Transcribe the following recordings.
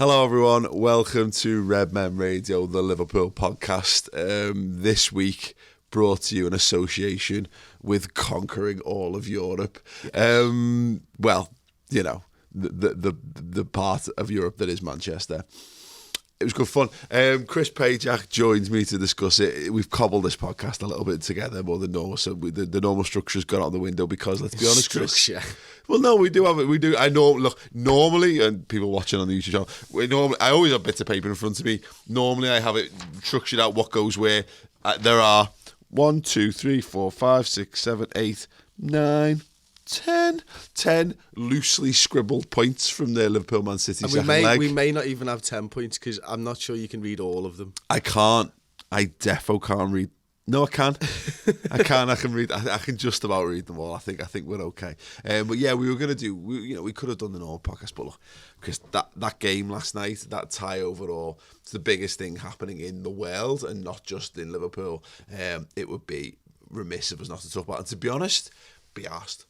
Hello everyone, welcome to Redmen Radio, the Liverpool podcast. This week brought to you in association with conquering all of Europe. Well, you know, the part of Europe that is Manchester. It was good fun. Chris Pajak joins me to discuss it. We've cobbled this podcast a little bit together more than normal, so the normal structure's gone out the window because, let's be honest, Chris. Well, no, we do have it. We do. I know. Look, normally, and people watching on the YouTube channel, I always have bits of paper in front of me. Normally, I have it structured out what goes where. There are 1, 2, 3, 4, 5, 6, 7, 8, 9, 10 loosely scribbled points from the Liverpool Man City second leg. We may not even have 10 points because I'm not sure you can read all of them. I can't. I defo can't read. No, I can. I can. I can read. I can just about read them all. I think we're okay. But yeah, we were gonna do. We could have done the normal podcast, but look, because that game last night, that tie overall, it's the biggest thing happening in the world and not just in Liverpool. It would be remiss of us not to talk about. And to be honest, be asked.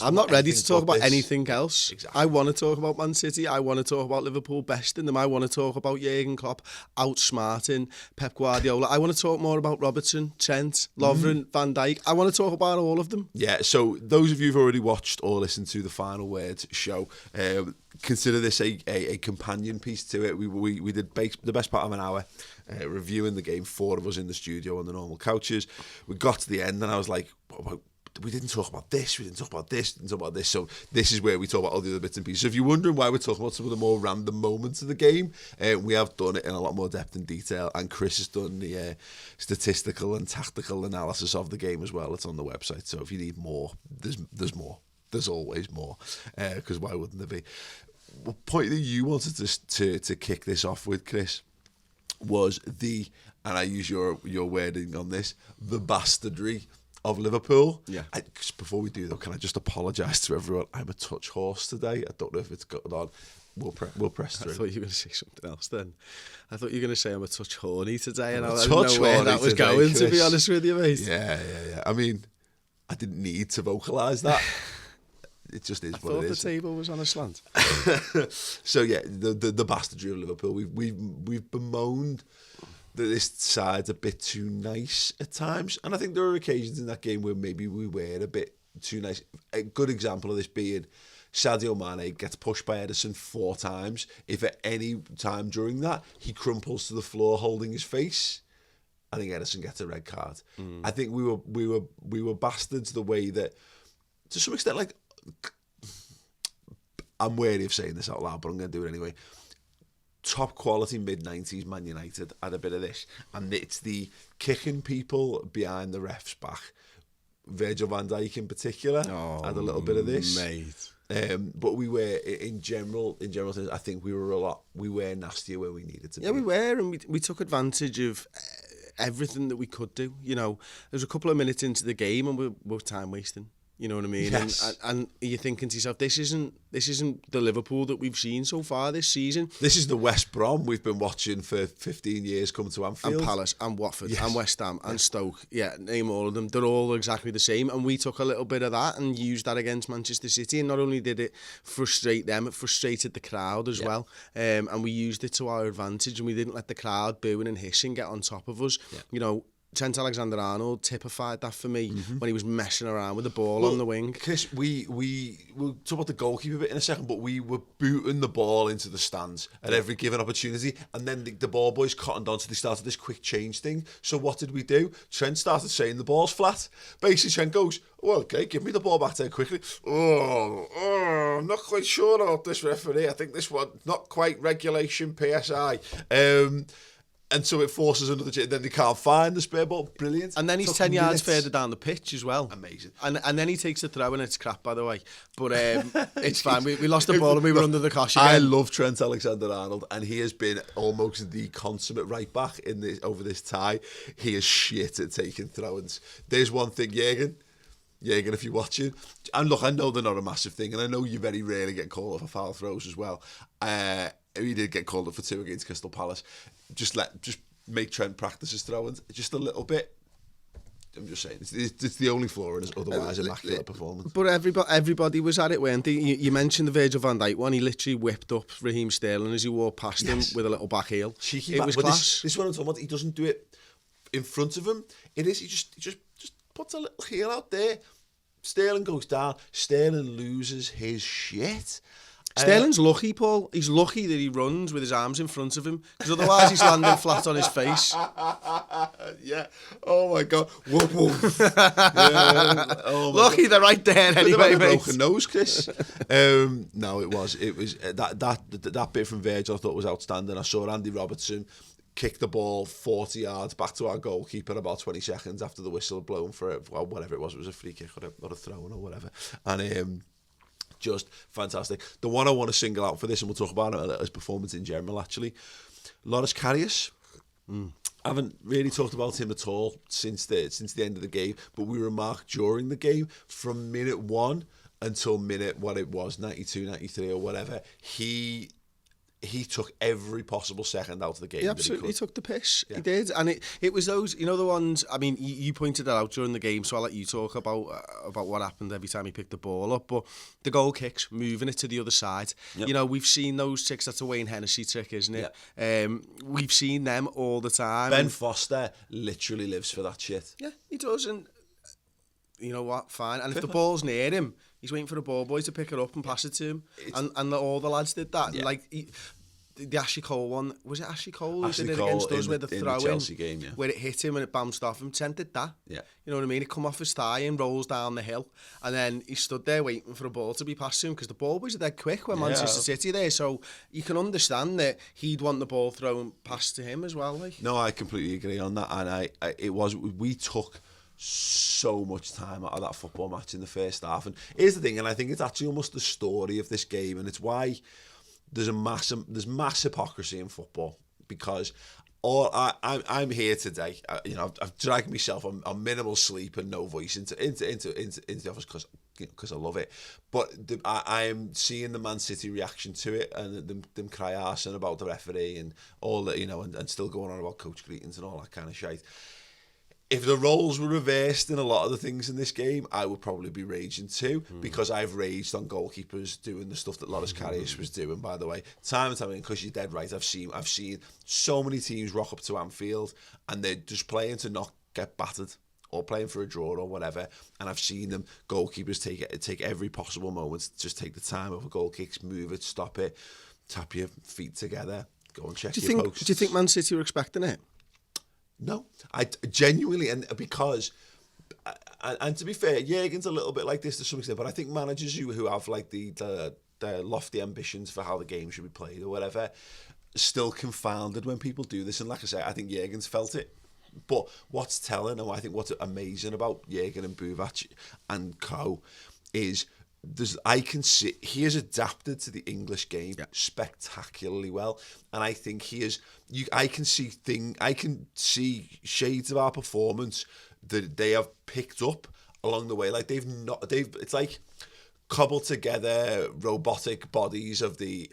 I'm not ready to talk about anything else. Exactly. I want to talk about Man City. I want to talk about Liverpool besting them. I want to talk about Jurgen Klopp outsmarting Pep Guardiola. I want to talk more about Robertson, Trent, Lovren, Van Dijk. I want to talk about all of them. Yeah, so those of you who've already watched or listened to the Final Word show, consider this a companion piece to it. We did the best part of an hour reviewing the game, 4 of us in the studio on the normal couches. We got to the end and I was like, we didn't talk about this, we didn't talk about this, didn't talk about this. So this is where we talk about all the other bits and pieces. So if you're wondering why we're talking about some of the more random moments of the game, we have done it in a lot more depth and detail. And Chris has done the statistical and tactical analysis of the game as well. It's on the website. So if you need more, there's more. There's always more. Because why wouldn't there be? The point that you wanted to kick this off with, Chris, was and I use your wording on this, the bastardry of Liverpool. Yeah. Before we do though, can I just apologise to everyone? I'm a touch hoarse today. I don't know if it's gotten on. We'll press through. I thought you were going to say something else then. I thought you were going to say I'm a touch horny today, and I touch didn't know where that was today, going, Chris. to be honest with you, mate. Yeah. I mean, I didn't need to vocalise that. It just is what it is. I thought the table was on a slant. So yeah, the bastardry of Liverpool. We've bemoaned that this side's a bit too nice at times, and I think there are occasions in that game where maybe we were a bit too nice. A good example of this being Sadio Mane gets pushed by Ederson 4 times. If at any time during that he crumples to the floor holding his face, I think Ederson gets a red card. I think we were bastards the way that, to some extent, like, I'm wary of saying this out loud, but I'm going to do it anyway. Top quality mid-90s Man United had a bit of this, and it's the kicking people behind the ref's back. Virgil van Dijk in particular had a little bit of this, mate. But we were in general terms, I think we were nastier where we needed to be. Yeah, we were, and we took advantage of everything that we could do. You know, there's a couple of minutes into the game and we're time wasting. You know what I mean? Yes. And you're thinking to yourself, this isn't the Liverpool that we've seen so far this season. This is the West Brom we've been watching for 15 years come to Anfield. And Palace and Watford, yes, and West Ham and Stoke. Yeah, name all of them. They're all exactly the same. And we took a little bit of that and used that against Manchester City. And not only did it frustrate them, it frustrated the crowd as well. And we used it to our advantage, and we didn't let the crowd booing and hissing get on top of us. Yeah. You know, Trent Alexander-Arnold typified that for me when he was messing around with the ball on the wing. Chris, we'll talk about the goalkeeper bit in a second, but we were booting the ball into the stands at every given opportunity, and then the ball boys cottoned on, so they started this quick change thing. So what did we do? Trent started saying the ball's flat. Basically, Trent goes, well, okay, give me the ball back there quickly. I'm not quite sure about this, referee. I think this one, not quite regulation PSI. And so it forces another change. Then they can't find the spare ball. Brilliant. And then he's 10 yards further down the pitch as well. Amazing. And then he takes the throw, and it's crap, by the way. But it's fine. We lost the ball and we were under the cosh again. I love Trent Alexander-Arnold, and he has been almost the consummate right back over this tie. He is shit at taking throw-ins. There's one thing, Jurgen, if you're watching, and look, I know they're not a massive thing, and I know you very rarely get called up for foul throws as well. He did get called up for 2 against Crystal Palace. Just make Trent practice his throw-ins just a little bit. I'm just saying, it's the only flaw in his otherwise immaculate performance. But everybody was at it, weren't they? You mentioned the Virgil van Dijk one. He literally whipped up Raheem Sterling as he walked past him with a little back heel. Cheeky it back, was but class. This is what I'm talking about. He doesn't do it in front of him. He just puts a little heel out there. Sterling goes down. Sterling loses his shit. Sterling's lucky, Paul. He's lucky that he runs with his arms in front of him, because otherwise he's landing flat on his face. Yeah. Oh my God. Woof woof. Yeah. Oh my Lucky God. they're right there anyway, mate. Broken nose, Chris. No, it was that bit from Virgil I thought was outstanding. I saw Andy Robertson kick the ball 40 yards back to our goalkeeper about 20 seconds after the whistle had blown for whatever it was. It was a free kick or a throw-in or whatever. And just fantastic. The one I want to single out for this, and we'll talk about it, his performance in general, actually. Loris Karius. I haven't really talked about him at all since the end of the game, but we remarked during the game, from minute 1 until minute, what it was, 92, 93 or whatever, he took every possible second out of the game. He absolutely took the piss. Yeah. He did. And it was those, the ones, I mean, you pointed that out during the game, so I'll let you talk about what happened every time he picked the ball up. But the goal kicks, moving it to the other side. Yep. We've seen those tricks. That's a Wayne Hennessy trick, isn't it? Yeah. We've seen them all the time. Ben Foster literally lives for that shit. Yeah, he does. And you know what? Fine. And if the ball's near him, he's waiting for the ball boy to pick it up and pass it to him. And all the lads did that. Yeah. The Ashley Cole one, was it Ashley Cole who did it against us with the throw in? Game, yeah. Where it hit him and it bounced off him. Trent did that. Yeah. You know what I mean? It come off his thigh and rolls down the hill. And then he stood there waiting for a ball to be passed to him, because the ball boys are dead quick when Manchester City there. So you can understand that he'd want the ball thrown past to him as well. Like. No, I completely agree on that. And we took so much time out of that football match in the first half. And here's the thing, and I think it's actually almost the story of this game, and it's why there's mass hypocrisy in football, because I'm here today. I've dragged myself on minimal sleep and no voice into the office because I love it. But I am seeing the Man City reaction to it, and them cry arson about the referee and all that, and still going on about coach greetings and all that kind of shite. If the roles were reversed in a lot of the things in this game, I would probably be raging too, because I've raged on goalkeepers doing the stuff that Loris Karius was doing, by the way. Time and time again, because you're dead right, I've seen so many teams rock up to Anfield and they're just playing to not get battered or playing for a draw or whatever, and I've seen them, goalkeepers, take every possible moment, just take the time over goal kicks, move it, stop it, tap your feet together, go and check your posts. Do you think Man City were expecting it? No, I genuinely, and because, and to be fair, Jurgen's a little bit like this to some extent, but I think managers who have like the lofty ambitions for how the game should be played or whatever, still confounded when people do this. And like I say, I think Jurgen's felt it. But what's telling, and I think what's amazing about Jurgen and Buvac and co is, I can see he has adapted to the English game spectacularly well, and I think I can see shades of our performance that they have picked up along the way. Like it's like cobbled together robotic bodies of the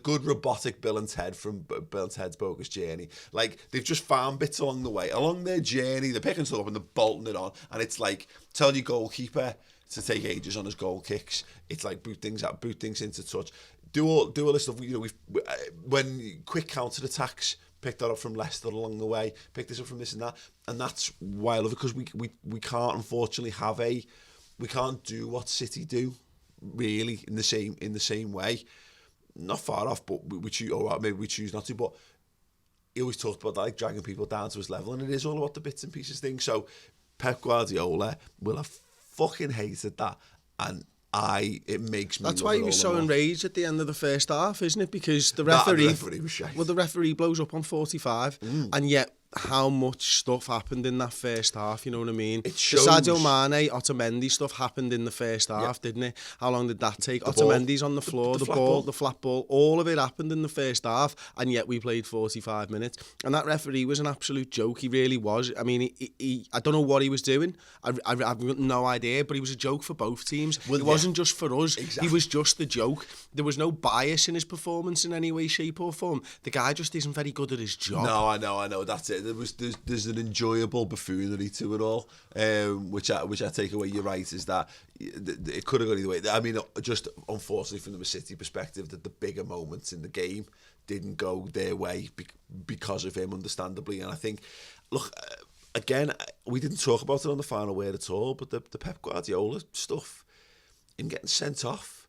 good robotic Bill and Ted from Bill and Ted's Bogus Journey. Like, they've just found bits along the way. Along their journey, they're picking stuff up and they're bolting it on. And it's like, telling your goalkeeper to take ages on his goal kicks. It's like boot things into touch. Do all this stuff. When quick counter attacks, picked that up from Leicester along the way, picked this up from this and that. And that's why I love it, because we can't unfortunately we can't do what City do, really, in the same way. Not far off, but we choose, or maybe we choose not to. But he always talked about that, like dragging people down to his level, and it is all about the bits and pieces thing. So Pep Guardiola will have fucking hated that, and it makes me. That's why he was so enraged at the end of the first half, isn't it? Because the referee was shite. Well, the referee blows up on 45, and yet how much stuff happened in that first half, you know what I mean? It shows. The Sadio Mane, Otamendi stuff happened in the first half, didn't it? How long did that take? Otamendi's on the floor, the flat ball, all of it happened in the first half, and yet we played 45 minutes. And that referee was an absolute joke, he really was. I mean, he I don't know what he was doing, I've got no idea, but he was a joke for both teams. Well, it wasn't just for us, exactly. He was just the joke. There was no bias in his performance in any way, shape or form. The guy just isn't very good at his job. No, I know, that's it. there's an enjoyable buffoonery to it all, which I take away. You're right, is that it could have gone either way. I mean, just unfortunately from the Man City perspective, that the bigger moments in the game didn't go their way because of him, understandably. And I think, look, again, we didn't talk about it on the final word at all, but the Pep Guardiola stuff, him getting sent off,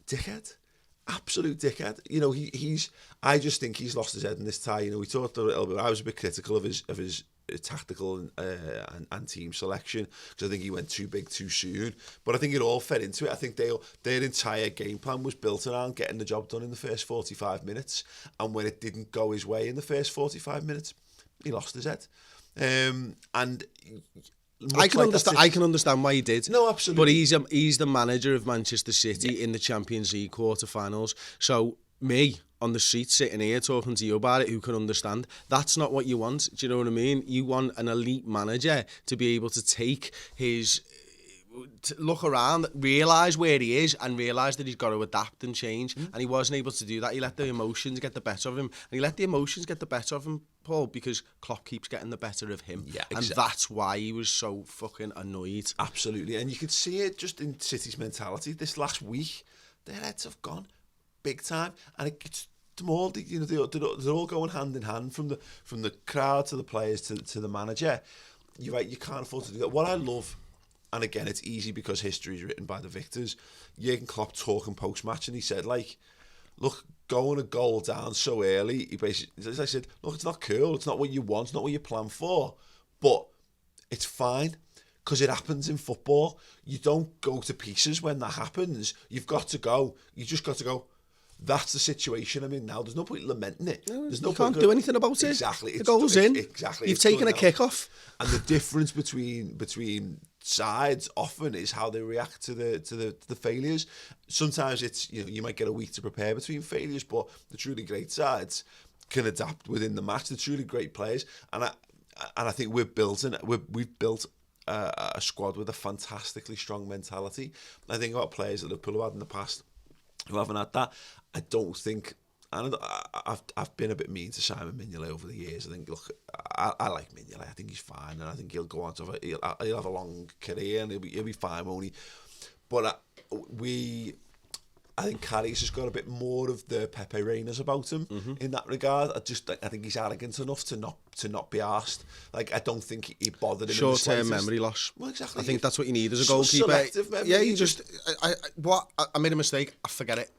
dickhead. Absolute dickhead. You know, I just think he's lost his head in this tie. You know, we talked a little bit. I was a bit critical of his tactical and team selection because I think he went too big too soon. But I think it all fed into it. I think their entire game plan was built around getting the job done in the first 45 minutes. And when it didn't go his way in the first 45 minutes, he lost his head. And I can understand why he did. No, absolutely. But he's the manager of Manchester City in the Champions League quarterfinals. So me on the street sitting here talking to you about it, who can understand? That's not what you want. Do you know what I mean? You want an elite manager to be able to take to look around, realise where he is and realise that he's got to adapt and change. And he wasn't able to do that. He let the emotions get the better of him. And he let the emotions get the better of him, Paul, because Klopp keeps getting the better of him. Yeah, exactly. And that's why he was so fucking annoyed. Absolutely. And you could see it just in City's mentality. This last week, their heads have gone big time. And it's them all, you know, they're all going hand in hand from the crowd to the players to the manager. You're right, you can't afford to do that. What I love, and again, it's easy because history is written by the victors. Jurgen Klopp talking post-match, and he said, like, look, going a goal down so early, he basically, as I said, look, it's not cool, it's not what you want, it's not what you plan for, but it's fine, because it happens in football. You don't go to pieces when that happens. You've got to go. You just got to go, that's the situation I'm in now. There's no point lamenting it. You can't do anything about it. Exactly. It goes in. Exactly. You've taken a kick-off. And the difference between sides often is how they react to the failures. Sometimes it's, you know, you might get a week to prepare between failures, but the truly great sides can adapt within the match. The truly great players, and I think we've built a squad with a fantastically strong mentality. I think about players that Liverpool have had in the past who haven't had that. I don't think. And I've been a bit mean to Simon Mignolet over the years. I think, look, I like Mignolet. I think he's fine, and I think he'll go on to he'll have a long career, and he'll be fine, won't he? But I think Karius has got a bit more of the Pepe Reina's about him in that regard. I think he's arrogant enough to not be arsed. Like, I don't think he bothered him. Short-term memory loss. Well, exactly. I think that's what you need as a goalkeeper. Selective memory. Yeah, you just I made a mistake. I forget it.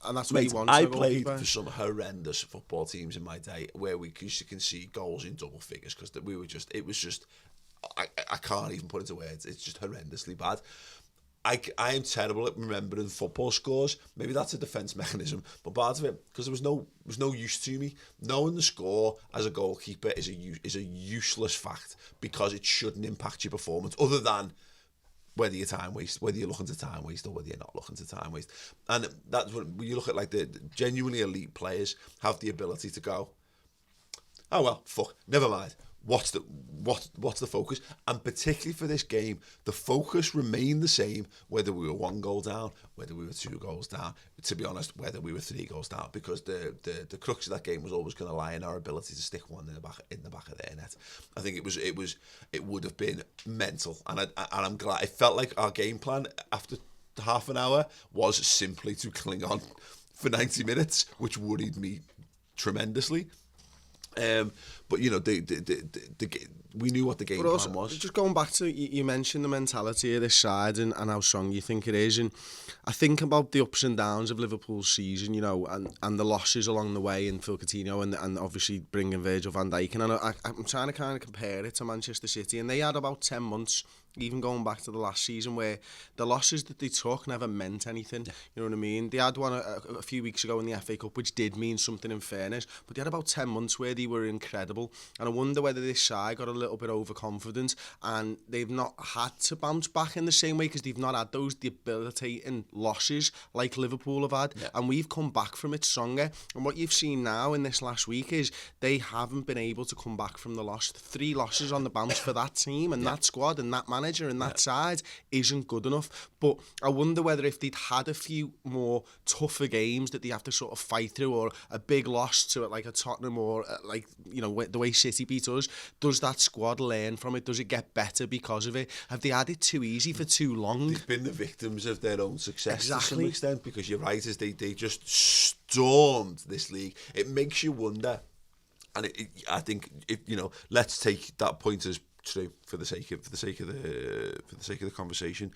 And that's what you want. I played for some horrendous football teams in my day where we used to concede goals in double figures because it was just I can't even put it into words. It's just horrendously bad. I am terrible at remembering football scores. Maybe that's a defence mechanism, but part of it, because there was no use to me. Knowing the score as a goalkeeper is a useless fact because it shouldn't impact your performance, other than whether you're looking to time waste or whether you're not looking to time waste. And that's when you look at, like, the genuinely elite players have the ability to go, oh well, fuck, never mind. What's the focus? And particularly for this game, the focus remained the same whether we were 1 goal down, whether we were 2 goals down, to be honest, whether we were 3 goals down, because the crux of that game was always going to lie in our ability to stick one in the back of their net. I think it would have been mental, and I'm glad. It felt like our game plan after half an hour was simply to cling on for 90 minutes, which worried me tremendously. But you know, we knew what the game plan was. Just going back to, you mentioned the mentality of this side and how strong you think it is, and I think about the ups and downs of Liverpool's season, you know, and the losses along the way in Phil Coutinho and obviously bringing Virgil van Dijk, and I'm trying to kind of compare it to Manchester City, and they had about 10 months, even going back to the last season, where the losses that they took never meant anything. Yeah. You know what I mean? They had one a few weeks ago in the FA Cup, which did mean something in fairness, but they had about 10 months where they were incredible, and I wonder whether this side got a little bit overconfident, and they've not had to bounce back in the same way because they've not had those debilitating losses like Liverpool have had, and we've come back from it stronger. And what you've seen now in this last week is they haven't been able to come back from the loss. 3 losses on the bounce for that team and that squad and that manager and that side isn't good enough. But I wonder whether if they'd had a few more tougher games that they have to sort of fight through, or a big loss to it like a Tottenham, or like, you know, the way City beat us, does that squad learn from it? Does it get better because of it? Have they had it too easy for too long? They've been the victims of their own success to some Exactly. extent, because you're right, as they just stormed this league. It makes you wonder, and I think let's take that point as true for the sake of the conversation.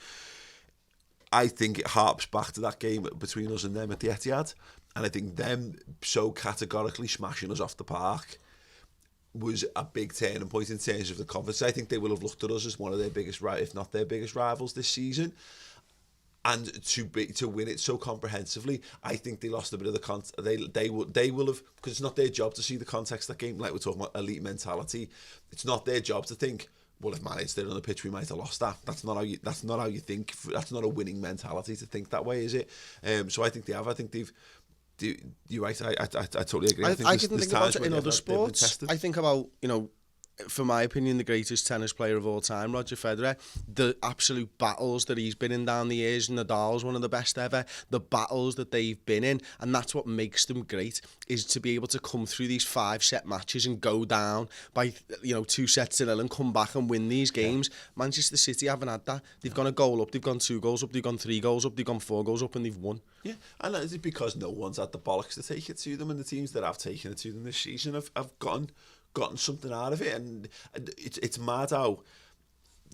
I think it harps back to that game between us and them at the Etihad, and I think them so categorically smashing us off the park was a big turning point in terms of the confidence. I think they will have looked at us as one of their biggest, if not their biggest rivals this season. And to win it so comprehensively, I think they lost a bit of the context. They will have, because it's not their job to see the context of that game. Like we're talking about elite mentality, it's not their job to think, well, if Man United stayed on the pitch, we might have lost that. That's not how you think. That's not a winning mentality to think that way, is it? So I think they have. I think they've. You're right. I totally agree. I can think about it in other sports. I think about, for my opinion, the greatest tennis player of all time, Roger Federer, the absolute battles that he's been in down the years. Nadal's one of the best ever. The battles that they've been in, and that's what makes them great, is to be able to come through these 5-set matches and go down by 2-0 and come back and win these games. Yeah. Manchester City haven't had that. They've gone a goal up, they've gone 2 goals up, they've gone 3 goals up, they've gone 4 goals up, and they've won. Yeah, and that is because no one's had the bollocks to take it to them, and the teams that have taken it to them this season have gotten something out of it. And it's mad how,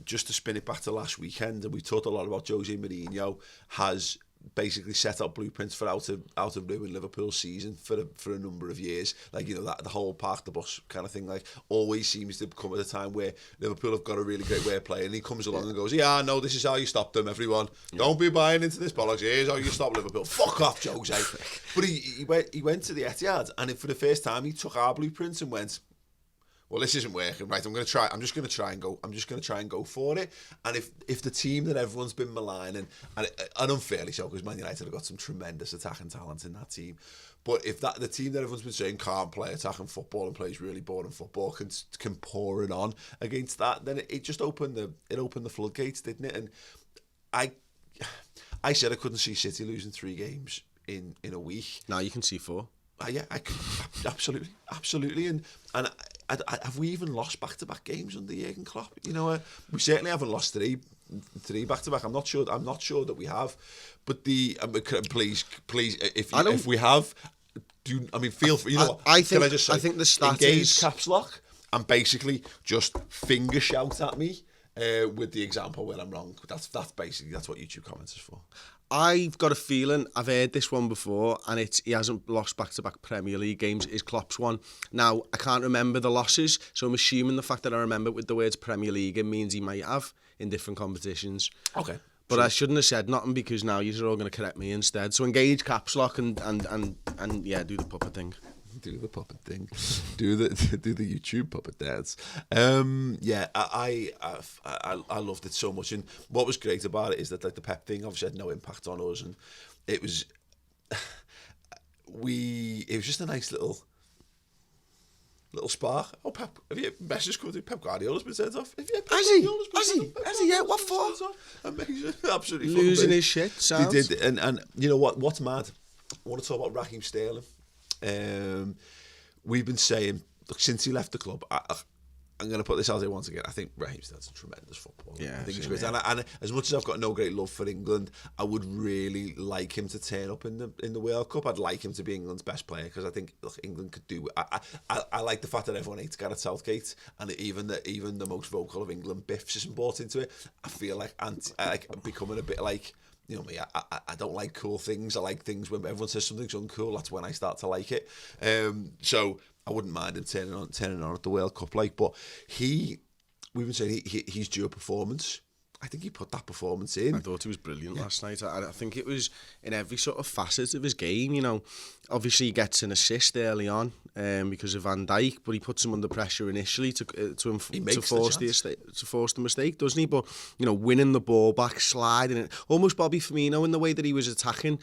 just to spin it back to last weekend, and we talked a lot about Jose Mourinho has basically set up blueprints for how to ruin Liverpool's season for a number of years. Like, that the whole park the bus kind of thing, like, always seems to come at a time where Liverpool have got a really great way of playing, and he comes along and goes, yeah, no, this is how you stop them, everyone. Don't be buying into this bollocks. Here's how you stop Liverpool. Fuck off, Jose. But he went to the Etihad, and for the first time he took our blueprints and went, well, this isn't working, right? I'm just going to try and go for it. And if the team that everyone's been maligning, and unfairly so, because Man United have got some tremendous attacking talent in that team, but if the team that everyone's been saying can't play attacking football and plays really boring football can pour it on against that, then it just opened the floodgates, didn't it? And I said I couldn't see City losing 3 games in a week. Now you can see 4. Yeah, absolutely, and have we even lost back-to-back games under Jurgen Klopp? We certainly haven't lost three back-to-back. I'm not sure that we have. But please, if we have, feel free. I think the stat engage is caps lock and basically just finger shout at me with the example where I'm wrong. That's basically what YouTube comments is for. I've got a feeling, I've heard this one before, and he hasn't lost back-to-back Premier League games, is Klopp's one. Now, I can't remember the losses, so I'm assuming the fact that I remember with the words Premier League, it means he might have in different competitions. Okay. But sure. I shouldn't have said nothing, because now you're all going to correct me instead. So engage caps lock and yeah, do the puppet thing. Do the puppet thing. Do the YouTube puppet dance. Yeah, I loved it so much, and what was great about it is that, like, the Pep thing obviously had no impact on us, and it was just a nice little spark. Oh, Pep, have you message come through? Pep Guardiola's been sent off. Has he? Yeah, what for? Amazing, absolutely losing his shit. Sounds. He did, and you know what's mad? I want to talk about Raheem Sterling. We've been saying, look, since he left the club, I'm going to put this out there once again. I think Raheem Sterling's a tremendous footballer. Yeah, I think he's great. And as much as I've got no great love for England, I would really like him to turn up in the World Cup. I'd like him to be England's best player, because I think, look, England could do. I like the fact that everyone hates Gareth Southgate, and even the most vocal of England biffs isn't bought into it. I feel like becoming a bit like, you know me, I don't like cool things. I like things when everyone says something's uncool. That's when I start to like it. So I wouldn't mind him turning on at the World Cup. But we've been saying he's due a performance. I think he put that performance in. I thought he was brilliant last night. I think it was in every sort of facet of his game. Obviously he gets an assist early on because of Van Dijk, but he puts him under pressure initially to force the mistake, doesn't he? But winning the ball back, sliding it, almost Bobby Firmino in the way that he was attacking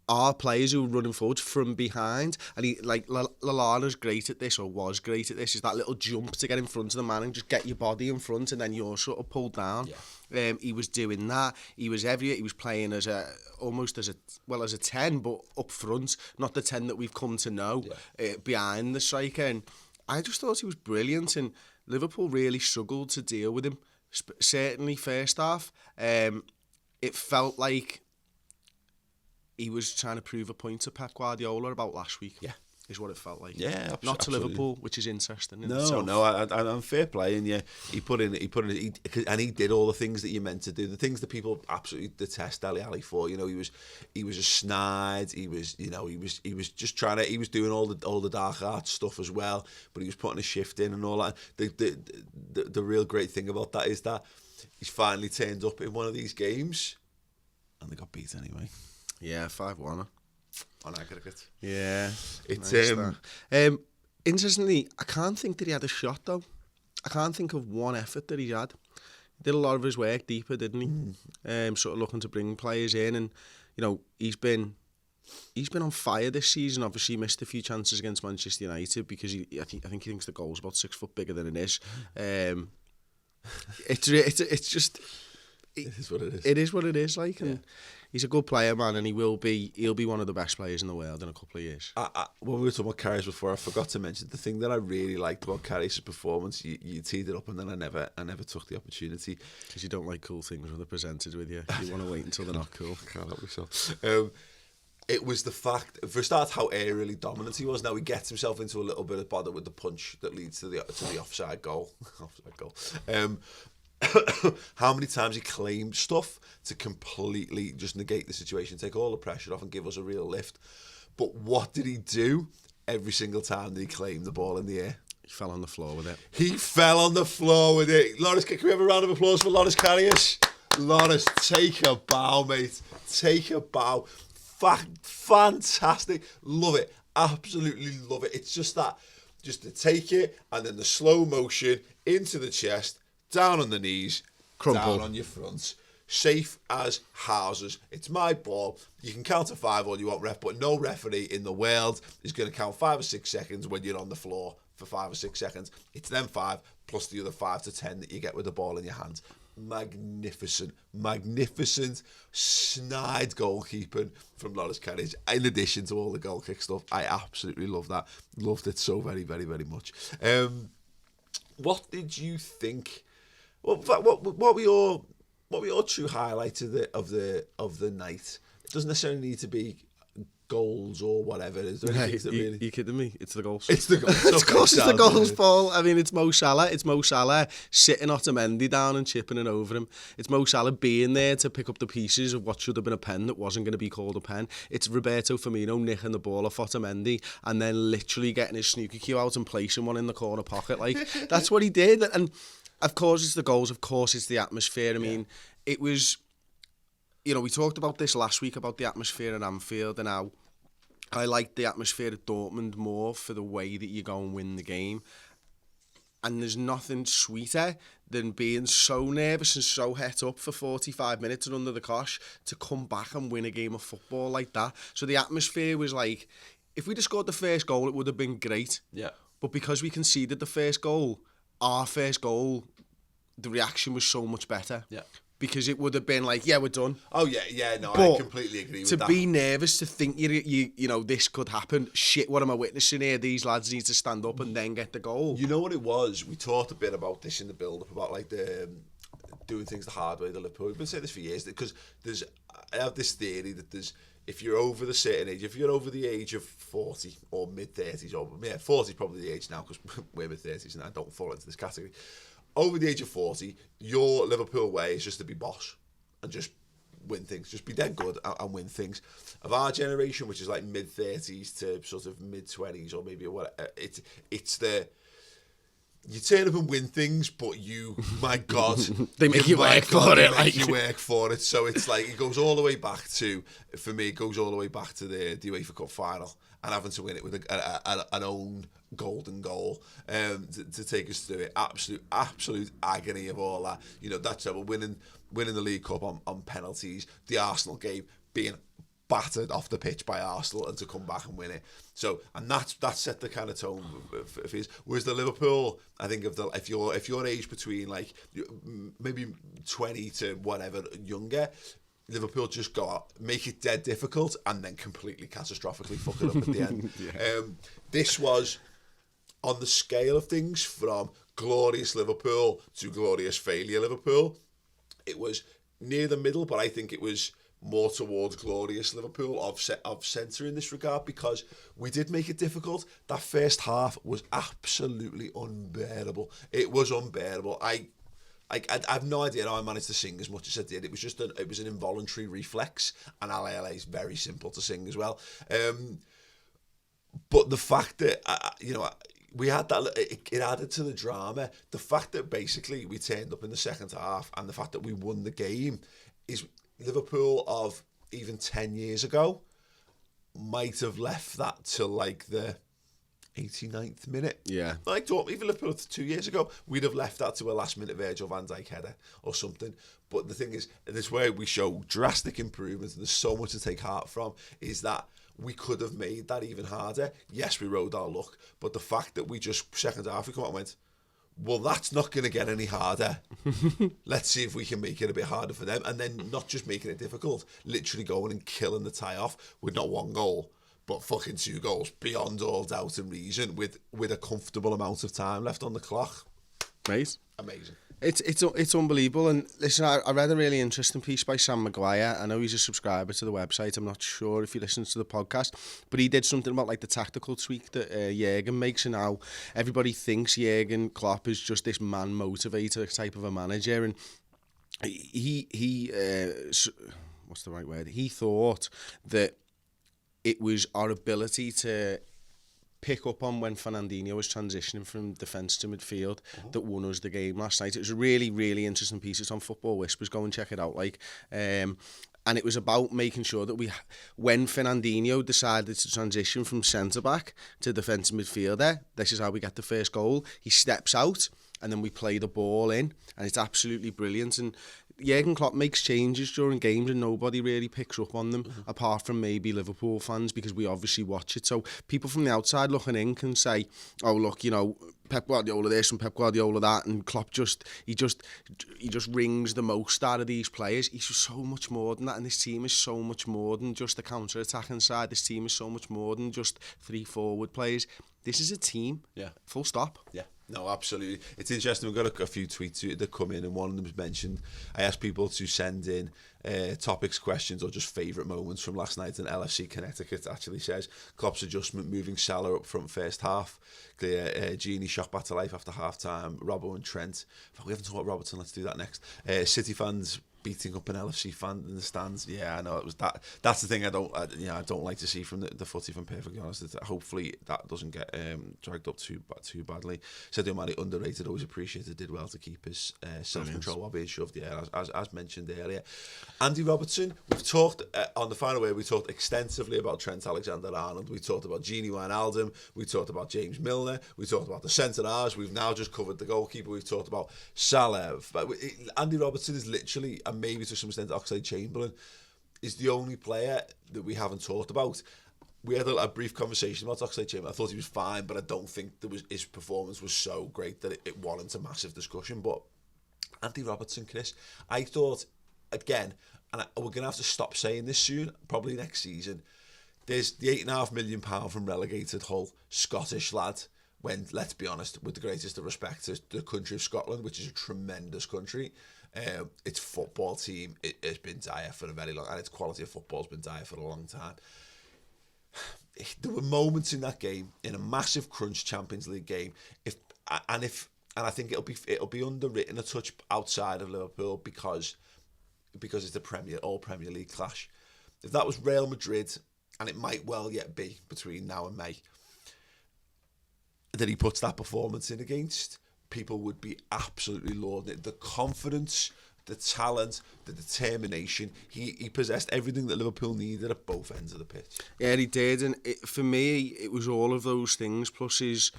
our players who were running forward from behind. And he, like, Lallana's great at this, or was great at this, is that little jump to get in front of the man and just get your body in front, and then you're sort of pulled down. Yeah. He was doing that. He was everywhere. He was playing almost as a 10, but up front, not the 10 that we've come to know, behind the striker. And I just thought he was brilliant, and Liverpool really struggled to deal with him. Certainly first half, it felt like he was trying to prove a point to Pep Guardiola about last week. Yeah. Is what it felt like. Yeah, not to absolutely. Liverpool, which is interesting. In No, itself. no, I'm fair play, and yeah, he put in, and he did all the things that you meant to do, the things that people absolutely detest Dele Alli for. You know, he was a snide. He was just trying to. He was doing all the dark arts stuff as well, but he was putting a shift in and all that. The real great thing about that is that he's finally turned up in one of these games, and they got beat anyway. Yeah, 5-1. On aggregate. Yeah. It's nice interestingly, I can't think that he had a shot though. I can't think of one effort that he had. He did a lot of his work deeper, didn't he? Sort of looking to bring players in, and you know, he's been on fire this season. Obviously, he missed a few chances against Manchester United because I think he thinks the goal's about 6 foot bigger than it is. It's just it is what it is. It is what it is, like, and he's a good player, man, and he'll be one of the best players in the world in a couple of years. When we were talking about Karius before, I forgot to mention the thing that I really liked about Karius' performance. You teed it up, and then I never took the opportunity. Because you don't like cool things when they're presented with you. You want to wait until they're not cool. I can't help myself. It was the fact, for a start, how aerially dominant he was. Now he gets himself into a little bit of bother with the punch that leads to the offside goal. Offside goal. How many times he claimed stuff to completely just negate the situation, take all the pressure off and give us a real lift. But what did he do every single time that he claimed the ball in the air? He fell on the floor with it. He fell on the floor with it. Loris, can we have a round of applause for Loris Karius? Loris, take a bow, mate. Take a bow. Fantastic. Love it. Absolutely love it. It's just to take it and then the slow motion into the chest, down on the knees, crumple, down on your front. Safe as houses. It's my ball. You can count to 5 all you want, ref, but no referee in the world is going to count 5 or 6 seconds when you're on the floor for 5 or 6 seconds. It's them 5 plus the other 5 to 10 that you get with the ball in your hands. Magnificent snide goalkeeping from Loris Karius, in addition to all the goal kick stuff. I absolutely love that. Loved it so very, very, very much. What did you think? What were your true highlights of the night? It doesn't necessarily need to be goals or whatever. Is there anything that really? You kidding me? It's the goals. It's the goals. Of course, it's the goals, Paul. I mean, it's Mo Salah. It's Mo Salah sitting Otamendi down and chipping it over him. It's Mo Salah being there to pick up the pieces of what should have been a pen that wasn't going to be called a pen. It's Roberto Firmino nicking the ball off Otamendi and then literally getting his snooker cue out and placing one in the corner pocket. Like, that's what he did. And of course, it's the goals. Of course, it's the atmosphere. I mean, it was. You know, we talked about this last week about the atmosphere at Anfield and how I liked the atmosphere at Dortmund more for the way that you go and win the game. And there's nothing sweeter than being so nervous and so het up for 45 minutes and under the cosh to come back and win a game of football like that. So the atmosphere was like, if we'd have scored the first goal, it would have been great. Yeah. But because we conceded the first goal, our first goal, the reaction was so much better. Yeah. Because it would have been like, yeah, we're done. Oh yeah, no, but I completely agree with to that. To be nervous, to think you know this could happen. Shit, what am I witnessing here? These lads need to stand up and then get the goal. You know what it was? We talked a bit about this in the build-up about like the doing things the hard way. The Liverpool. We've been saying this for years because I have this theory that if you're over the certain age, if you're over the age of 40 or mid-30s, or 40 is probably the age now because we're mid-30s and I don't fall into this category. Over the age of 40, your Liverpool way is just to be boss and just win things. Just be dead good and win things. Of our generation, which is like mid-30s to sort of mid-20s or maybe what, it's the... You turn up and win things, but you, my God... they make you work for it. They make you work for it. So it's like, it goes all the way back to, for me, it goes all the way back to the UEFA Cup final and having to win it with an own golden goal to take us through it. Absolute agony of all that. You know, that's how winning the League Cup on penalties. The Arsenal game being battered off the pitch by Arsenal and to come back and win it. So, and that set the kind of tone for his. Whereas the Liverpool, I think if you're aged between like maybe 20 to whatever younger, Liverpool just go out, make it dead difficult, and then completely catastrophically fuck it up at the end. This was on the scale of things, from glorious Liverpool to glorious failure Liverpool, it was near the middle, but I think it was more towards glorious Liverpool of centre in this regard, because we did make it difficult. That first half was absolutely unbearable. It was unbearable. I have no idea how I managed to sing as much as I did. It was just it was an involuntary reflex, and LA is very simple to sing as well. But the fact that we had that, it added to the drama. The fact that basically we turned up in the second half, and the fact that we won the game, is Liverpool of even 10 years ago might have left that till like the 89th minute. Yeah. Like, even Liverpool 2 years ago, we'd have left that to a last minute Virgil van Dijk header or something. But the thing is, this way we show drastic improvements, and there's so much to take heart from, is that we could have made that even harder. Yes, we rode our luck, but the fact that we just, second half, we come out and went, well, that's not going to get any harder. Let's see if we can make it a bit harder for them. And then not just making it difficult, literally going and killing the tie-off with not one goal, but fucking 2 goals beyond all doubt and reason, with a comfortable amount of time left on the clock. Right. Amazing. It's unbelievable. And listen, I read a really interesting piece by Sam Maguire. I know he's a subscriber to the website. I'm not sure if he listens to the podcast, but he did something about like the tactical tweak that Jurgen makes, and how everybody thinks Jurgen Klopp is just this man motivator type of a manager. And he what's the right word? He thought that it was our ability to pick up on when Fernandinho was transitioning from defence to midfield that won us the game last night. It was a really, really interesting piece. It's on Football Whispers. Go and check it out. And it was about making sure that when Fernandinho decided to transition from centre-back to defensive midfielder, this is how we get the first goal. He steps out, and then we play the ball in, and it's absolutely brilliant. And Jurgen Klopp makes changes during games, and nobody really picks up on them, apart from maybe Liverpool fans, because we obviously watch it. So people from the outside looking in can say, oh, look, Pep Guardiola this and Pep Guardiola that, and Klopp he just wrings the most out of these players. He's just so much more than that, and this team is so much more than just the counter-attacking side. This team is so much more than just 3 forward players. This is a team. Yeah. Full stop. Yeah. No, absolutely. It's interesting. We've got a few tweets that come in, and one of them's mentioned. I asked people to send in topics, questions, or just favourite moments from last night. And LFC Connecticut actually says Klopp's adjustment, moving Salah up front first half. Clear, Genie shocked back to life after half time. Robbo and Trent. We haven't talked about Robertson. Let's do that next. City fans beating up an LFC fan in the stands. Yeah, I know it was that. That's the thing I don't like to see from the footy. If I'm perfectly honest, hopefully that doesn't get dragged up too badly. Sadio Mane underrated, always appreciated, did well to keep his self-control while being shoved. Yeah, as mentioned earlier. Andy Robertson. We've talked on the final word. We talked extensively about Trent Alexander-Arnold. We talked about Gini Wijnaldum. We talked about James Milner. We talked about the centre halves. We've now just covered the goalkeeper. We've talked about Salah. But Andy Robertson is literally, and maybe to some extent Oxlade-Chamberlain, is the only player that we haven't talked about. We had a brief conversation about Oxlade-Chamberlain. I thought he was fine, but I don't think his performance was so great that it warrants a massive discussion. But Andy Robertson, Chris, I thought, again, and we're going to have to stop saying this soon, probably next season, there's the £8.5 million from relegated Hull, Scottish lad, when, let's be honest, with the greatest of respect to the country of Scotland, which is a tremendous country, its football team has been dire for a very long, and its quality of football has been dire for a long time. There were moments in that game, in a massive crunch Champions League game, and I think it'll be underwritten a touch outside of Liverpool because it's the all Premier League clash. If that was Real Madrid, and it might well yet be between now and May, that he puts that performance in against, people would be absolutely lauding it. The confidence, the talent, the determination. He possessed everything that Liverpool needed at both ends of the pitch. Yeah, he did, and for me, it was all of those things, plus his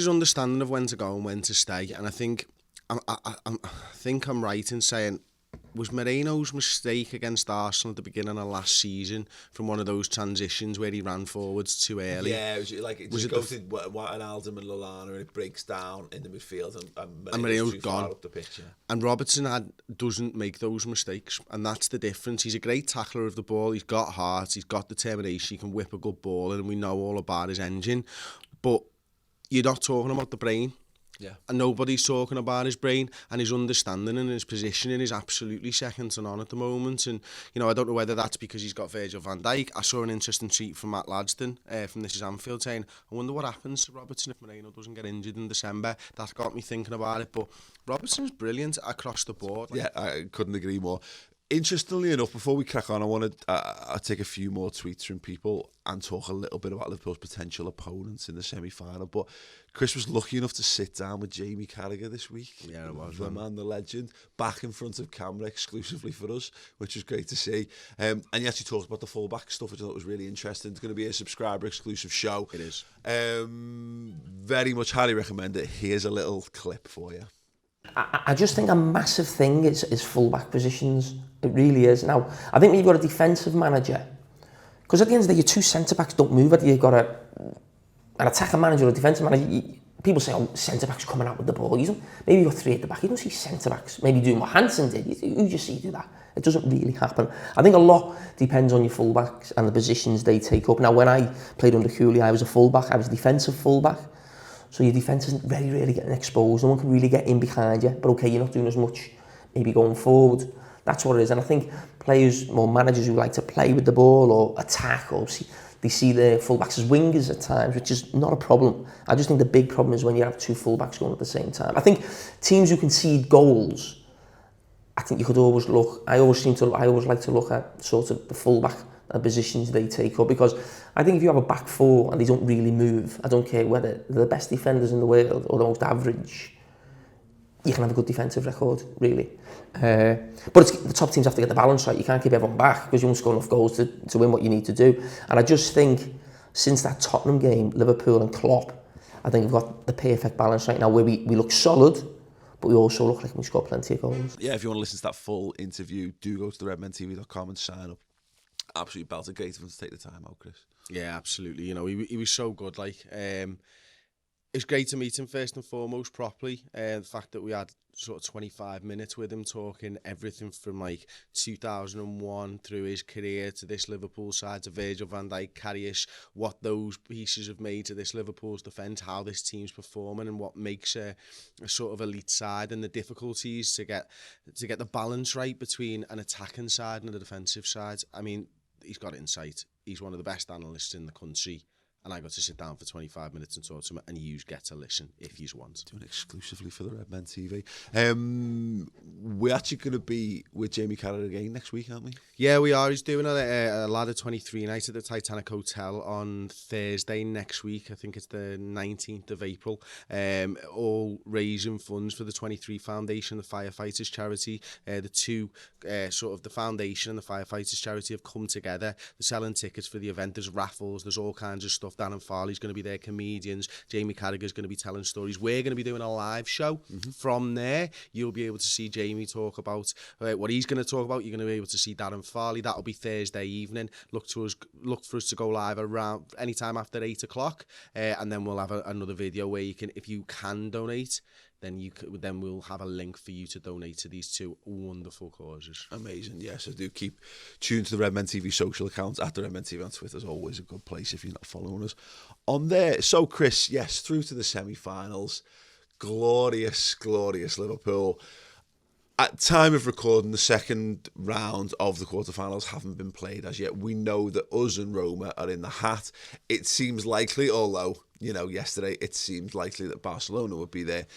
understanding of when to go and when to stay. And I think I'm right in saying, was Moreno's mistake against Arsenal at the beginning of last season from one of those transitions where he ran forwards too early? Yeah, it goes to Wijnaldum and Lallana, and it breaks down in the midfield, and Moreno's too gone far up the pitch. Yeah. And Robertson doesn't make those mistakes, and that's the difference. He's a great tackler of the ball. He's got heart. He's got determination. He can whip a good ball, and we know all about his engine. But you're not talking about the brain. Yeah. And nobody's talking about his brain, and his understanding and his positioning is absolutely second to none at the moment. And, you know, I don't know whether that's because he's got Virgil van Dijk. I saw an interesting tweet from Matt Ladston from This Is Anfield saying, I wonder what happens to Robertson if Moreno doesn't get injured in December. That got me thinking about it. But Robertson's brilliant across the board. Yeah, I couldn't agree more. Interestingly enough, before we crack on, I want to I'll take a few more tweets from people and talk a little bit about Liverpool's potential opponents in the semi-final. But Chris was lucky enough to sit down with Jamie Carragher this week. Yeah, it was. The man, the legend, back in front of camera exclusively for us, which was great to see. And he actually talked about the fullback stuff, which I thought was really interesting. It's going to be a subscriber-exclusive show. It is. Very much highly recommend it. Here's a little clip for you. I just think a massive thing is full-back positions. It really is. Now, I think when you've got a defensive manager, because at the end of the day, your two centre-backs don't move. You've got an attacking manager or a defensive manager. People say, oh, centre-backs coming out with the ball. Maybe you've got three at the back. You don't see centre-backs maybe doing what Hansen did. You just see do that. It doesn't really happen. I think a lot depends on your full-backs and the positions they take up. Now, when I played under Cooley, I was a full-back. I was a defensive full-back. So your defence isn't very rarely getting exposed. No one can really get in behind you. But okay, you're not doing as much maybe going forward. That's what it is. And I think players, more managers who like to play with the ball or attack, or they see the fullbacks as wingers at times, which is not a problem. I just think the big problem is when you have two fullbacks going at the same time. I think teams who concede goals, I think you could always look. I always like to look at sort of the fullback positions they take up, because I think if you have a back four and they don't really move, I don't care whether they're the best defenders in the world or the most average, you can have a good defensive record, really. But the top teams have to get the balance right. You can't keep everyone back because you won't score enough goals to win what you need to do. And I just think since that Tottenham game, Liverpool and Klopp, I think we've got the perfect balance right now where we look solid, but we also look like we score plenty of goals. Yeah, if you want to listen to that full interview, do go to the redmentv.com and sign up. Absolutely belted. Great of him to take the time out, Chris. Yeah, absolutely. You know, he was so good. Like, it's great to meet him first and foremost properly. The fact that we had sort of 25 minutes with him talking everything from like 2001 through his career to this Liverpool side, to Virgil van Dijk, Karius, what those pieces have made to this Liverpool's defence, how this team's performing, and what makes a sort of elite side, and the difficulties to get the balance right between an attacking side and a defensive side. I mean, he's got insight. He's one of the best analysts in the country. And I got to sit down for 25 minutes and talk to him, and you get to listen if you want. Doing it exclusively for the Redmen TV. We're actually going to be with Jamie Carragher again next week, aren't we? Yeah, we are. He's doing a Ladder 23 night at the Titanic Hotel on Thursday next week. I think it's the 19th of April. All raising funds for the 23 Foundation, the Firefighters Charity. The two, sort of the Foundation and the Firefighters Charity have come together. They're selling tickets for the event. There's raffles. There's all kinds of stuff. Darren Farley's going to be there, comedians. Jamie Carragher's going to be telling stories. We're going to be doing a live show. Mm-hmm. From there, you'll be able to see Jamie talk about what he's going to talk about. You're going to be able to see Darren Farley. That'll be Thursday evening. Look for us to go live around any time after 8 o'clock, and then we'll have another video where you can, if you can donate, then we'll have a link for you to donate to these two wonderful causes. Amazing, yes. So do keep tuned to the Redmen TV social accounts at the Redmen TV on Twitter. Is always a good place if you're not following us on there. So, Chris, yes, through to the semi-finals. Glorious, glorious Liverpool. At time of recording, the second round of the quarterfinals haven't been played as yet. We know that us and Roma are in the hat. It seems likely, although, you know, yesterday it seemed likely that Barcelona would be there,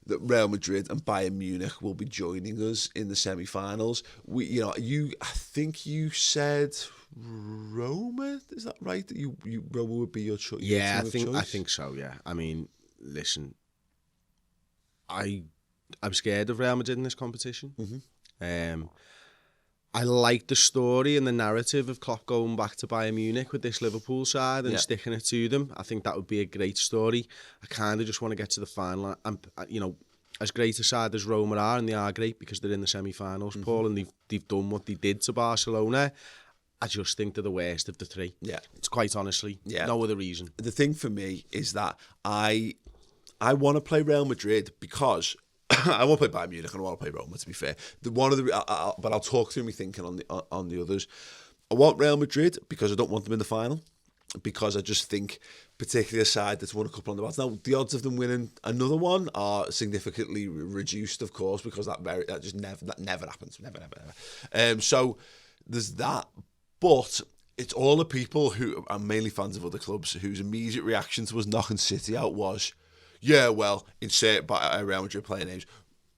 that Real Madrid and Bayern Munich will be joining us in the semi-finals. I think you said Roma. Is that right? That you Roma would be your choice? Yeah, I think so. Yeah. I mean, listen, I'm scared of Real Madrid in this competition. Mm-hmm. I like the story and the narrative of Klopp going back to Bayern Munich with this Liverpool side and sticking it to them. I think that would be a great story. I kind of just want to get to the final. And, you know, as great a side as Roma are, and they are great because they're in the semi-finals, mm-hmm. Paul, and they've done what they did to Barcelona, I just think they're the worst of the three. Yeah. It's quite honestly. Yeah. No other reason. The thing for me is that I want to play Real Madrid because I want to play Bayern Munich and I want to play Roma, to be fair. But I'll talk through me thinking on the others. I want Real Madrid because I don't want them in the final. because I just think, particularly a side that's won a couple on the bounce. Now, the odds of them winning another one are significantly reduced, of course, because that never happens, never. So there's that, but it's all the people who are mainly fans of other clubs whose immediate reaction to us knocking City out was, yeah, well, insert by Real Madrid playing names,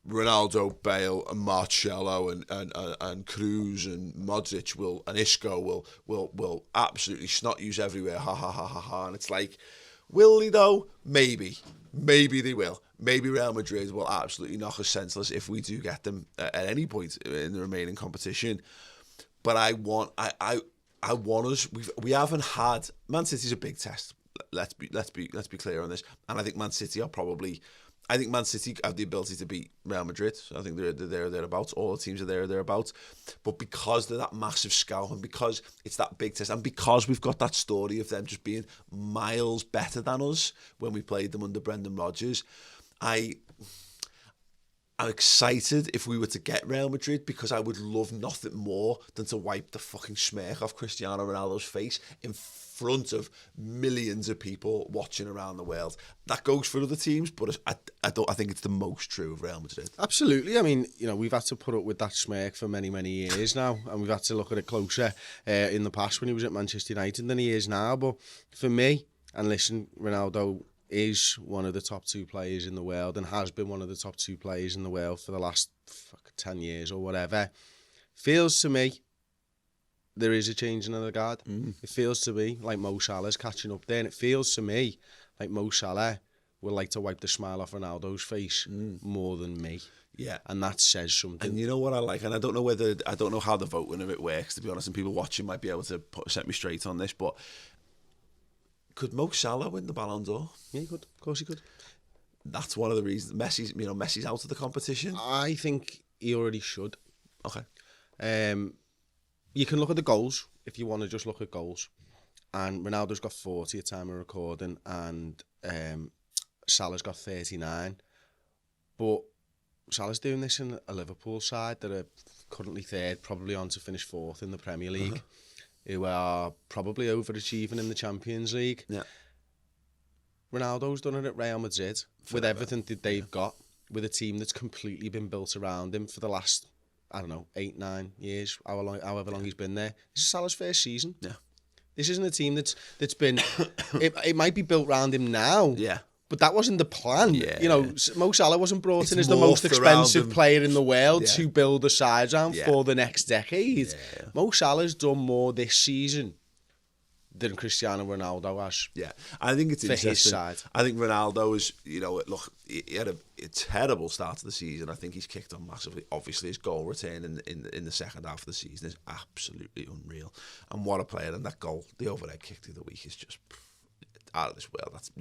Ronaldo, Bale, and Marcelo, and Cruz, and Modric and Isco will absolutely snot use everywhere. Ha ha ha ha ha. And it's like, will they though? Maybe they will. Maybe Real Madrid will absolutely knock us senseless if we do get them at any point in the remaining competition. But I want us. We haven't had. Man City's a big test. Let's be clear on this. And I think Man City have the ability to beat Real Madrid. I think they're thereabouts. All the teams are thereabouts. But because they're that massive scalp, and because it's that big test, and because we've got that story of them just being miles better than us when we played them under Brendan Rodgers, I'm excited if we were to get Real Madrid, because I would love nothing more than to wipe the fucking smirk off Cristiano Ronaldo's face in front of millions of people watching around the world. That goes for other teams, but I think it's the most true of Real Madrid. Absolutely. I mean, we've had to put up with that smirk for many, many years now, and we've had to look at it closer in the past when he was at Manchester United than he is now. But for me, and listen, Ronaldo is one of the top 2 players in the world, and has been one of the top 2 players in the world for the last 10 years or whatever. Feels to me there is a change in the guard. It feels to me like Mo Salah's catching up there, and it feels to me like Mo Salah would like to wipe the smile off Ronaldo's face more than me. Yeah. And that says something. And you know what I like, and I don't know how the voting of it works, to be honest, and people watching might be able to set me straight on this, but could Mo Salah win the Ballon d'Or? Yeah, he could. Of course he could. That's one of the reasons. Messi's out of the competition. I think he already should. Okay. You can look at the goals if you want to just look at goals. And Ronaldo's got 40 at time of recording, and Salah's got 39. But Salah's doing this in a Liverpool side that are currently third, probably on to finish 4th in the Premier League, who are probably overachieving in the Champions League. Yeah. Ronaldo's done it at Real Madrid with everything that they've got, with a team that's completely been built around him for the last, 8, 9 years, however long he's been there. This is Salah's first season. Yeah. This isn't a team that's been... it might be built around him now. Yeah. But that wasn't the plan. Yeah. Mo Salah wasn't brought in as the most expensive player in the world to build a side around for the next decade. Yeah. Mo Salah's done more this season than Cristiano Ronaldo has. Yeah, I think it's interesting. His side. I think Ronaldo is, look, he had a terrible start to the season. I think he's kicked on massively. Obviously, his goal return in the second half of the season is absolutely unreal. And what a player! And that goal, the overhead kick through the week, is just out of this world. That's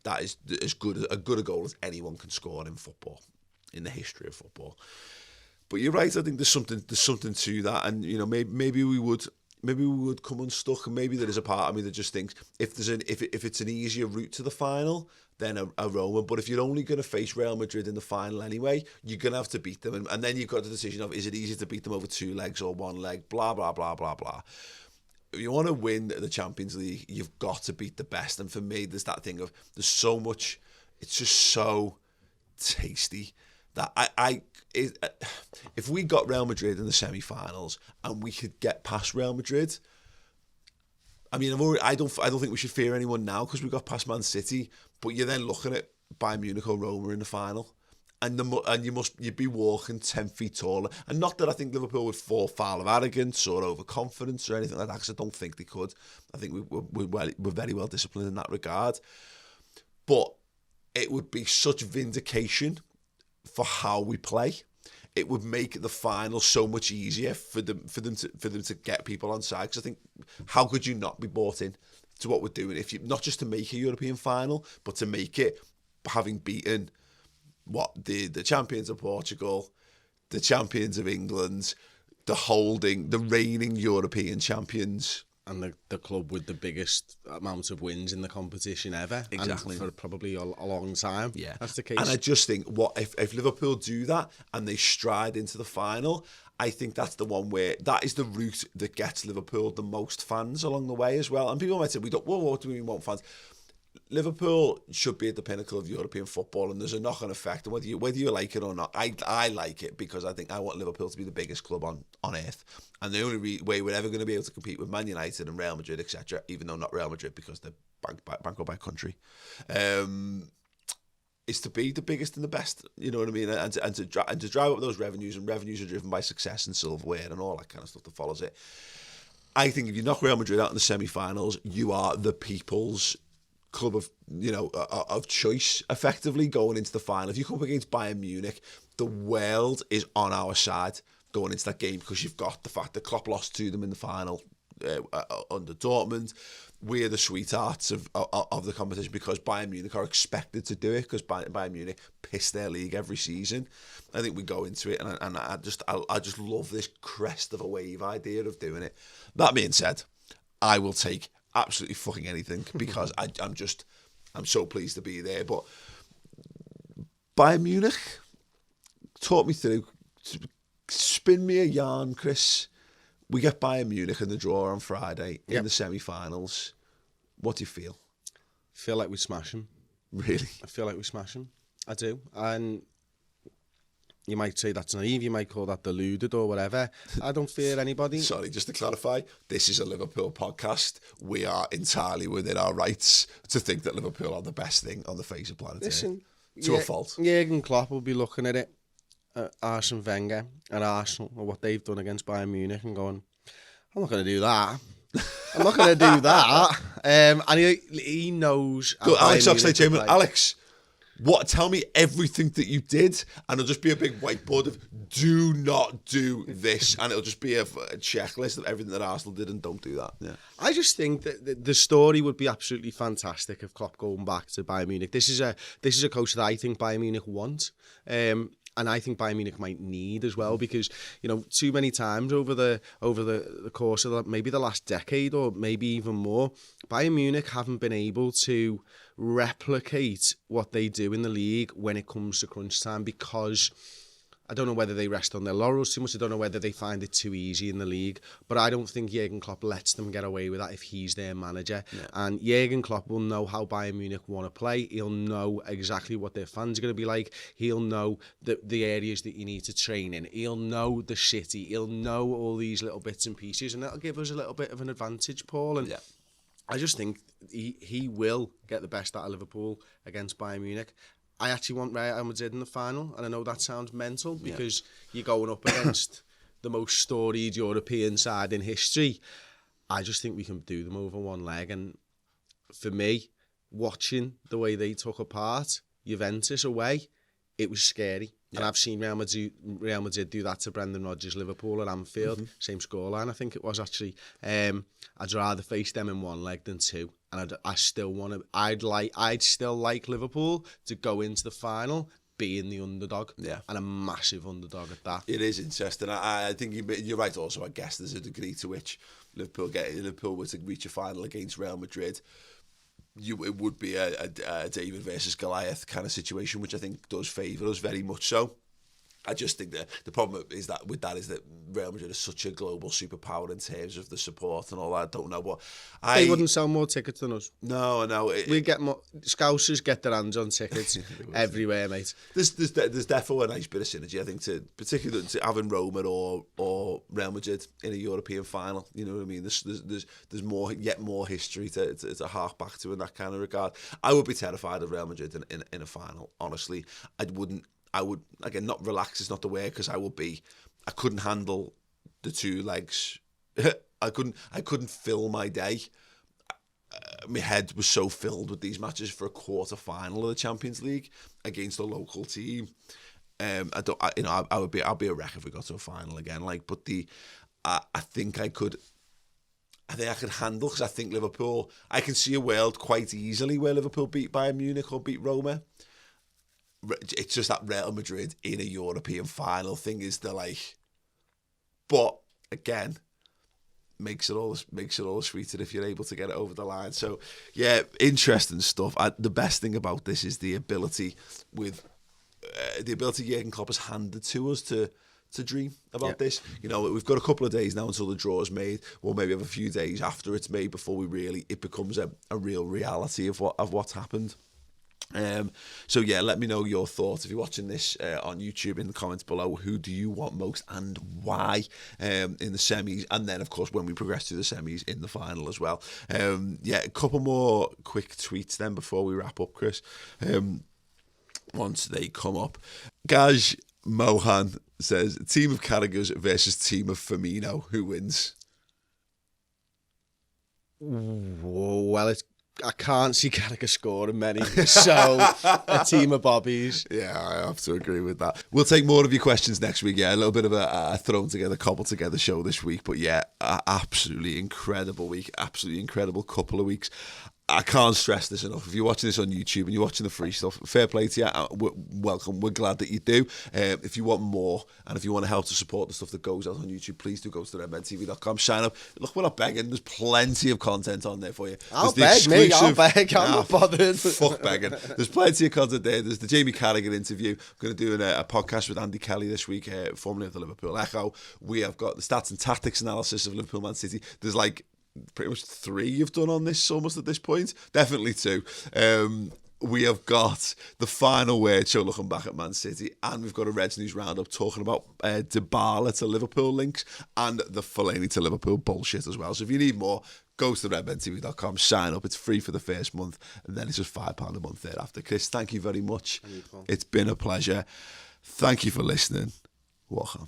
that is as good a goal as anyone can score in football, in the history of football. But you're right. I think there's something to that, and maybe we would come unstuck, and maybe there is a part of me that just thinks if it's an easier route to the final, then a Roma. But if you're only going to face Real Madrid in the final anyway, you're going to have to beat them, and then you've got the decision of, is it easier to beat them over 2 legs or 1 leg? Blah blah blah blah blah. If you want to win the Champions League, you've got to beat the best. And for me, there's that thing of, there's so much, it's just so tasty that if we got Real Madrid in the semi-finals and we could get past Real Madrid, I mean, I don't think we should fear anyone now because we got past Man City. But you're then looking at Bayern Munich or Roma in the final, and you'd be walking 10 feet taller. And not that I think Liverpool would fall foul of arrogance or overconfidence or anything like that, because I don't think they could. I think we're very well disciplined in that regard. But it would be such vindication for how we play. It would make the final so much easier for them to get people on side. Because I think, how could you not be bought in to what we're doing, if you not just to make a European final, but to make it having beaten the champions of Portugal, the champions of England, the reigning European champions and the club with the biggest amount of wins in the competition ever. Exactly. And for probably a long time. Yeah. That's the case. And I just think, if Liverpool do that and they stride into the final, I think that's the one where that is the route that gets Liverpool the most fans along the way as well. And people might say, what do we want fans? Liverpool should be at the pinnacle of European football, and there's a knock-on effect. And whether you like it or not, I like it because I think I want Liverpool to be the biggest club on earth. And the only way we're ever going to be able to compete with Man United and Real Madrid, etc., even though not Real Madrid because they're bankrolled by country, is to be the biggest and the best. You know what I mean? And to drive up those revenues, and revenues are driven by success and silverware and all that kind of stuff that follows it. I think if you knock Real Madrid out in the semi-finals, you are the people's club of choice, effectively going into the final. If you come up against Bayern Munich, the world is on our side going into that game because you've got the fact that Klopp lost to them in the final under Dortmund. We're the sweethearts of the competition because Bayern Munich are expected to do it because Bayern Munich piss their league every season. I think we go into it and I just love this crest of a wave idea of doing it. That being said, I will take absolutely fucking anything because I'm so pleased to be there. But Bayern Munich, talk me through, spin me a yarn, Chris. We get Bayern Munich in the draw on Friday in the semi-finals. What do you feel? I feel like we smash them. Really? I feel like we smash them. I do. And you might say that's naive, you might call that deluded or whatever. I don't fear anybody. Sorry, just to clarify, this is a Liverpool podcast. We are entirely within our rights to think that Liverpool are the best thing on the face of planet Earth. To a fault. Jurgen Klopp will be looking at it, Arsene Wenger and Arsenal, or what they've done against Bayern Munich, and going, I'm not going to do that. I'm not going to do that. And he knows. Go, Alex Oxlade-Chamberlain. Alex, tell me everything that you did, and it'll just be a big whiteboard of do not do this, and it'll just be a checklist of everything that Arsenal did and don't do that. Yeah. I just think that the story would be absolutely fantastic if Klopp going back to Bayern Munich. This is a coach that I think Bayern Munich want. And I think Bayern Munich might need as well because, too many times over the course of maybe the last decade or maybe even more, Bayern Munich haven't been able to replicate what they do in the league when it comes to crunch time because I don't know whether they rest on their laurels too much. I don't know whether they find it too easy in the league. But I don't think Jurgen Klopp lets them get away with that if he's their manager. Yeah. And Jurgen Klopp will know how Bayern Munich want to play. He'll know exactly what their fans are going to be like. He'll know the areas that you need to train in. He'll know the city. He'll know all these little bits and pieces. And that'll give us a little bit of an advantage, Paul. And I just think he will get the best out of Liverpool against Bayern Munich. I actually want Real Madrid in the final, and I know that sounds mental because you're going up against the most storied European side in history. I just think we can do them over one leg, and for me, watching the way they took apart Juventus away, it was scary. Yeah. And I've seen Real Madrid do that to Brendan Rodgers' Liverpool at Anfield, same scoreline I think it was actually. I'd rather face them in one leg than two. And I'd still like Liverpool to go into the final being the underdog, and a massive underdog at that. It is interesting. I think you're right. Also, I guess there's a degree to which Liverpool were to reach a final against Real Madrid. It would be a David versus Goliath kind of situation, which I think does favour us very much so. I just think that the problem is that Real Madrid is such a global superpower in terms of the support and all that. I don't know what they wouldn't sell more tickets than us. No. We get more. Scousers get their hands on tickets everywhere, mate. There's definitely a nice bit of synergy, I think, particularly to having Roma or Real Madrid in a European final. You know what I mean? There's more history to hark back to in that kind of regard. I would be terrified of Real Madrid in a final. Honestly, I would, again, not relax is not the word, because I couldn't handle the two legs. I couldn't fill my day. My head was so filled with these matches for a quarter final of the Champions League against a local team. I'd be a wreck if we got to a final again. I think I could handle, because I think Liverpool, I can see a world quite easily where Liverpool beat Bayern Munich or beat Roma. It's just that Real Madrid in a European final thing is but again, makes it all sweeter if you're able to get it over the line. So yeah, interesting stuff. The best thing about this is the ability Jurgen Klopp has handed to us to dream about this. You know, we've got a couple of days now until the draw is made. We'll maybe have a few days after it's made before it becomes a real reality of what's happened. So yeah, let me know your thoughts if you're watching this on YouTube in the comments below. Who do you want most and why in the semis, and then of course when we progress to the semis in the final as well. Yeah, a couple more quick tweets then before we wrap up, Chris. Once they come up, Gaj Mohan says, team of Carragher's versus team of Firmino, who wins? Well, I can't see Carragher scoring many, so a team of Bobbies. Yeah, I have to agree with that. We'll take more of your questions next week. Yeah, a little bit of a cobbled together show this week, but yeah, absolutely incredible week, absolutely incredible couple of weeks. I can't stress this enough. If you're watching this on YouTube and you're watching the free stuff, fair play to you. Welcome. We're glad that you do. If you want more and if you want to help to support the stuff that goes out on YouTube, please do go to redmentv.com. Sign up. Look, we're not begging. There's plenty of content on there for you. I'll beg. I'm not bothered. Fuck begging. There's plenty of content there. There's the Jamie Carragher interview. I'm going to do a podcast with Andy Kelly this week, formerly of the Liverpool Echo. We have got the stats and tactics analysis of Liverpool Man City. There's like pretty much 3 you've done on this almost at this point. Definitely 2. We have got the final word show looking back at Man City, and we've got a Reds News Roundup talking about Dybala to Liverpool links and the Fellaini to Liverpool bullshit as well. So if you need more, go to redmentv.com, sign up. It's free for the first month, and then it's just £5 a month thereafter. Chris, thank you very much. It's been a pleasure. Thank you for listening. Welcome.